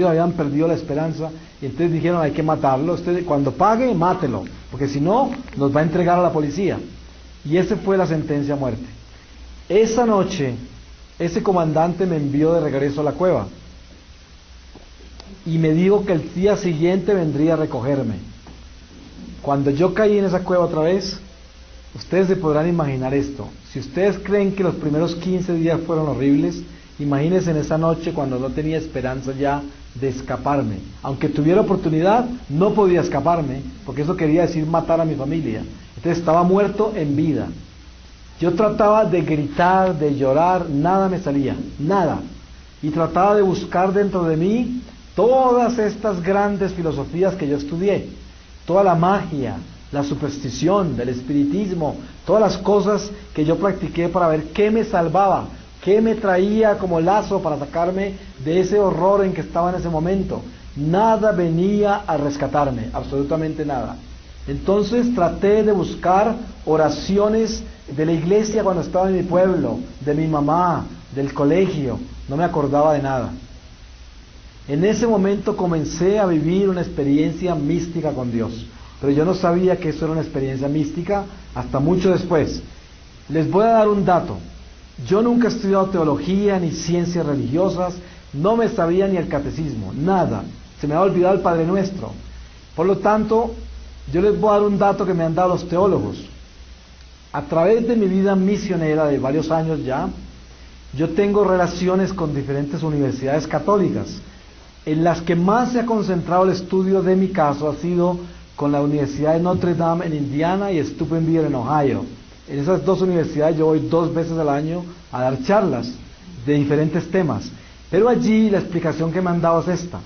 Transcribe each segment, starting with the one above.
habían perdido la esperanza, y entonces dijeron: hay que matarlo, usted cuando pague, mátelo, porque si no, nos va a entregar a la policía. Y esa fue la sentencia a muerte. Esa noche, ese comandante me envió de regreso a la cueva, y me dijo que el día siguiente vendría a recogerme. Cuando yo caí en esa cueva otra vez, ustedes se podrán imaginar esto. Si ustedes creen que los primeros 15 días fueron horribles, imagínense en esa noche cuando no tenía esperanza ya de escaparme. Aunque tuviera oportunidad, no podía escaparme, porque eso quería decir matar a mi familia. Entonces estaba muerto en vida. Yo trataba de gritar, de llorar, nada me salía, nada. Y trataba de buscar dentro de mí todas estas grandes filosofías que yo estudié, toda la magia, la superstición, el espiritismo, todas las cosas que yo practiqué para ver qué me salvaba, qué me traía como lazo para sacarme de ese horror en que estaba en ese momento. Nada venía a rescatarme, absolutamente nada. Entonces traté de buscar oraciones de la iglesia cuando estaba en mi pueblo, de mi mamá, del colegio, no me acordaba de nada. En ese momento comencé a vivir una experiencia mística con Dios, pero yo no sabía que eso era una experiencia mística hasta mucho después. Les voy a dar un dato. Yo nunca he estudiado teología ni ciencias religiosas, no me sabía ni el catecismo, nada. Se me ha olvidado el Padre Nuestro. Por lo tanto, yo les voy a dar un dato que me han dado los teólogos. A través de mi vida misionera de varios años ya, yo tengo relaciones con diferentes universidades católicas. En las que más se ha concentrado el estudio de mi caso ha sido con la Universidad de Notre Dame en Indiana y Steubenville en Ohio. En esas dos universidades yo voy 2 veces al año a dar charlas de diferentes temas. Pero allí la explicación que me han dado es esta.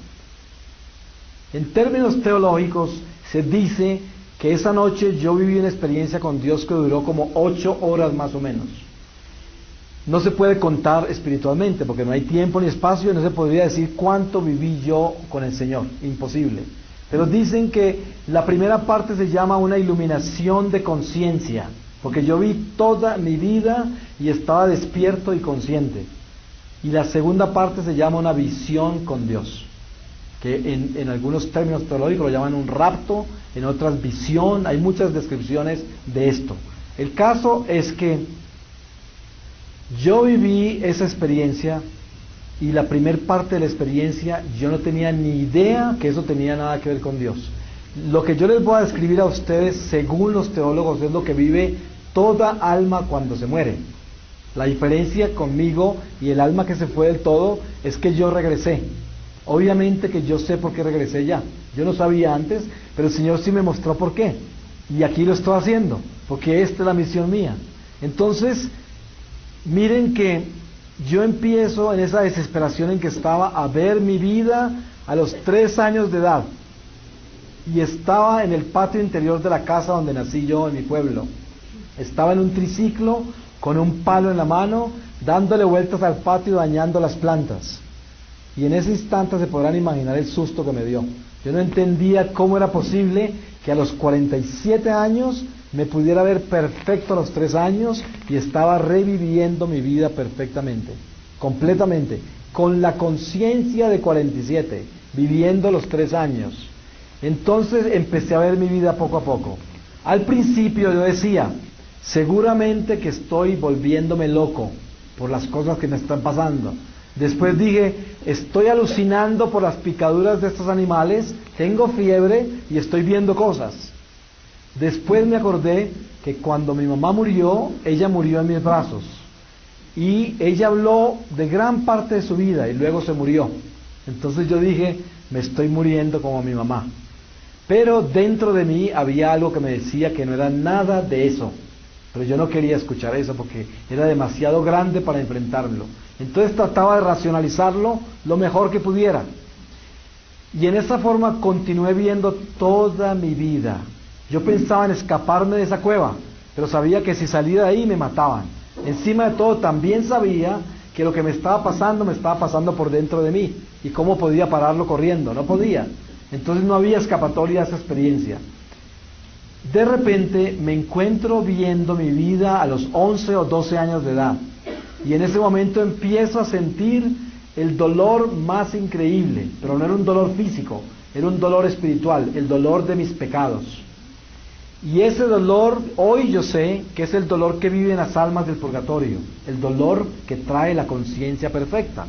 En términos teológicos se dice que esa noche yo viví una experiencia con Dios que duró como 8 horas más o menos. No se puede contar espiritualmente porque no hay tiempo ni espacio y no se podría decir cuánto viví yo con el Señor, imposible. Pero dicen que la primera parte se llama una iluminación de conciencia, porque yo vi toda mi vida y estaba despierto y consciente. Y la segunda parte se llama una visión con Dios, que en algunos términos teológicos lo llaman un rapto, en otras visión, hay muchas descripciones de esto. El caso es que yo viví esa experiencia y la primer parte de la experiencia yo no tenía ni idea que eso tenía nada que ver con Dios. Lo que yo les voy a describir a ustedes, según los teólogos, es lo que vive toda alma cuando se muere. La diferencia conmigo y el alma que se fue del todo es que yo regresé. Obviamente que yo sé por qué regresé ya. Yo no sabía antes, pero el Señor sí me mostró por qué. Y aquí lo estoy haciendo, porque esta es la misión mía. Entonces, miren que yo empiezo en esa desesperación en que estaba a ver mi vida a los 3 años de edad. Y estaba en el patio interior de la casa donde nací yo, en mi pueblo. Estaba en un triciclo con un palo en la mano, dándole vueltas al patio, dañando las plantas. Y en ese instante se podrán imaginar el susto que me dio. Yo no entendía cómo era posible que a los 47 años me pudiera ver perfecto a los 3 años y estaba reviviendo mi vida perfectamente, completamente, con la conciencia de 47, viviendo los 3 años. Entonces empecé a ver mi vida poco a poco. Al principio yo decía, seguramente que estoy volviéndome loco por las cosas que me están pasando. Después dije, estoy alucinando por las picaduras de estos animales, tengo fiebre y estoy viendo cosas. Después me acordé que cuando mi mamá murió, ella murió en mis brazos. Y ella habló de gran parte de su vida y luego se murió. Entonces yo dije, me estoy muriendo como mi mamá. Pero dentro de mí había algo que me decía que no era nada de eso. Pero yo no quería escuchar eso porque era demasiado grande para enfrentarlo. Entonces trataba de racionalizarlo lo mejor que pudiera. Y en esa forma continué viendo toda mi vida. Yo pensaba en escaparme de esa cueva, pero sabía que si salía de ahí me mataban. Encima de todo también sabía que lo que me estaba pasando por dentro de mí. ¿Y cómo podía pararlo corriendo? No podía. Entonces no había escapatoria a esa experiencia. De repente me encuentro viendo mi vida a los 11 o 12 años de edad. Y en ese momento empiezo a sentir el dolor más increíble, pero no era un dolor físico, era un dolor espiritual, el dolor de mis pecados. Y ese dolor, hoy yo sé que es el dolor que viven las almas del purgatorio, el dolor que trae la conciencia perfecta.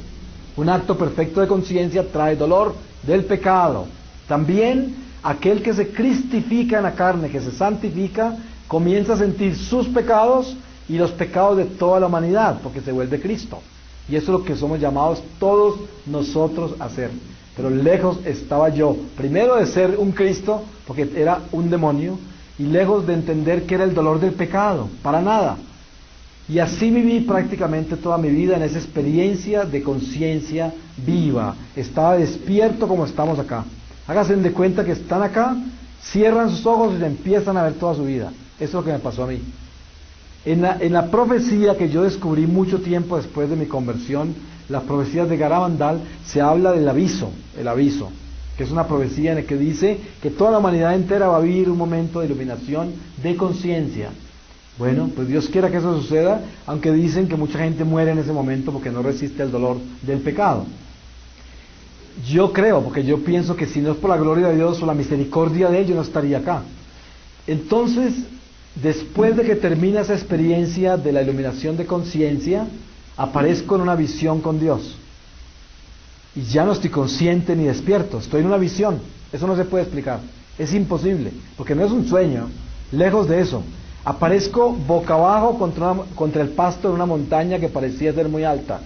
Un acto perfecto de conciencia trae dolor del pecado. También aquel que se cristifica en la carne, que se santifica, comienza a sentir sus pecados y los pecados de toda la humanidad, porque se vuelve Cristo. Y eso es lo que somos llamados todos nosotros a hacer. Pero lejos estaba yo, primero de ser un Cristo, porque era un demonio, y lejos de entender que era el dolor del pecado, para nada. Y así viví prácticamente toda mi vida en esa experiencia de conciencia viva. Estaba despierto como estamos acá. Háganse de cuenta que están acá, cierran sus ojos y empiezan a ver toda su vida. Eso es lo que me pasó a mí. En la profecía que yo descubrí mucho tiempo después de mi conversión, las profecías de Garabandal, se habla del aviso, el aviso, que es una profecía en la que dice que toda la humanidad entera va a vivir un momento de iluminación, de conciencia. Bueno, pues Dios quiera que eso suceda, aunque dicen que mucha gente muere en ese momento porque no resiste el dolor del pecado. Yo creo, porque yo pienso que si no es por la gloria de Dios o la misericordia de Él, yo no estaría acá. Entonces, después de que termina esa experiencia de la iluminación de conciencia, aparezco en una visión con Dios. Y ya no estoy consciente ni despierto, estoy en una visión. Eso no se puede explicar, es imposible, porque no es un sueño, lejos de eso. Aparezco boca abajo contra el pasto de una montaña que parecía ser muy alta,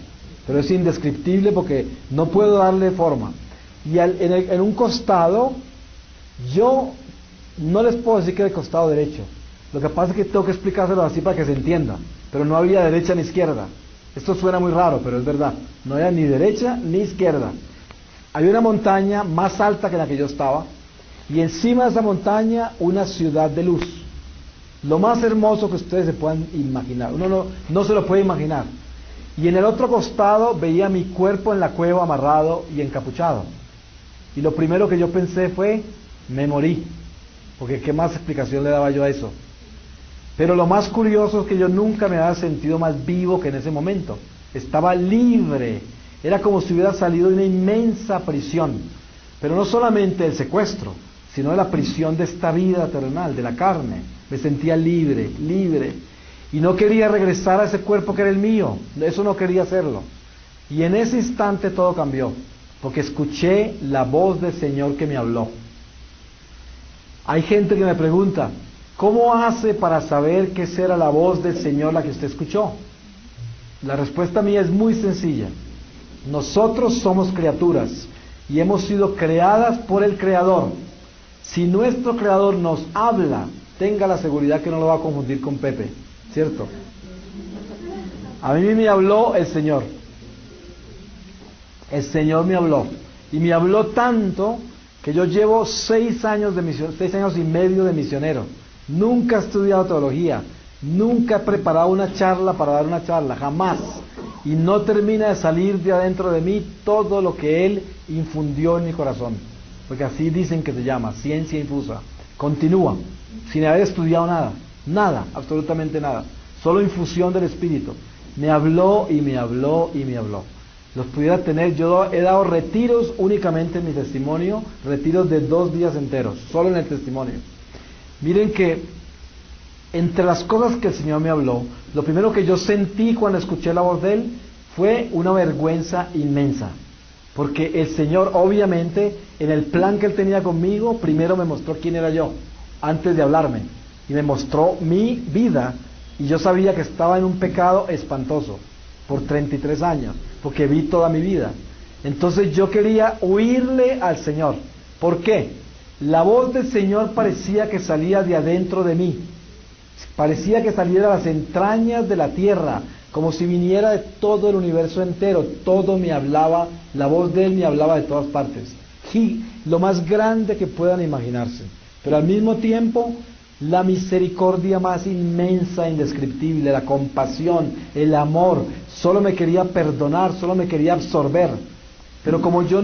pero es indescriptible porque no puedo darle forma. Y en un costado, yo no les puedo decir que era el costado derecho. Lo que pasa es que tengo que explicárselo así para que se entienda, pero no había derecha ni izquierda. Esto suena muy raro, pero es verdad. No había ni derecha ni izquierda. Había una montaña más alta que la que yo estaba, y encima de esa montaña una ciudad de luz. Lo más hermoso que ustedes se puedan imaginar. Uno no se lo puede imaginar. Y en el otro costado veía mi cuerpo en la cueva amarrado y encapuchado. Y lo primero que yo pensé fue, me morí. Porque ¿qué más explicación le daba yo a eso? Pero lo más curioso es que yo nunca me había sentido más vivo que en ese momento. Estaba libre. Era como si hubiera salido de una inmensa prisión. Pero no solamente del secuestro, sino de la prisión de esta vida terrenal, de la carne. Me sentía libre, libre. Y no quería regresar a ese cuerpo que era el mío. Eso no quería hacerlo. Y en ese instante todo cambió. Porque escuché la voz del Señor que me habló. Hay gente que me pregunta, ¿cómo hace para saber que esa era la voz del Señor la que usted escuchó? La respuesta mía es muy sencilla. Nosotros somos criaturas y hemos sido creadas por el Creador. Si nuestro Creador nos habla, tenga la seguridad que no lo va a confundir con Pepe, ¿cierto? A mí me habló el Señor. El Señor me habló. Y me habló tanto que yo llevo 6 años y medio de misionero. Nunca he estudiado teología, nunca he preparado una charla para dar una charla, jamás. Y no termina de salir de adentro de mí todo lo que Él infundió en mi corazón. Porque así dicen que se llama, ciencia infusa. Continúa, sin haber estudiado nada, nada, absolutamente nada. Solo infusión del Espíritu. Me habló y me habló y me habló. Los pudiera tener, yo he dado retiros únicamente en mi testimonio, retiros de 2 días enteros, solo en el testimonio. Miren que entre las cosas que el Señor me habló, lo primero que yo sentí cuando escuché la voz de Él fue una vergüenza inmensa, porque el Señor obviamente en el plan que Él tenía conmigo, primero me mostró quién era yo, antes de hablarme, y me mostró mi vida, y yo sabía que estaba en un pecado espantoso, por 33 años, porque vi toda mi vida. Entonces yo quería huirle al Señor. ¿Por qué? La voz del Señor parecía que salía de adentro de mí, parecía que saliera de las entrañas de la tierra, como si viniera de todo el universo entero. Todo me hablaba, la voz de Él me hablaba de todas partes. Y lo más grande que puedan imaginarse, pero al mismo tiempo la misericordia más inmensa, indescriptible, la compasión, el amor. Solo me quería perdonar, solo me quería absorber. Pero como yo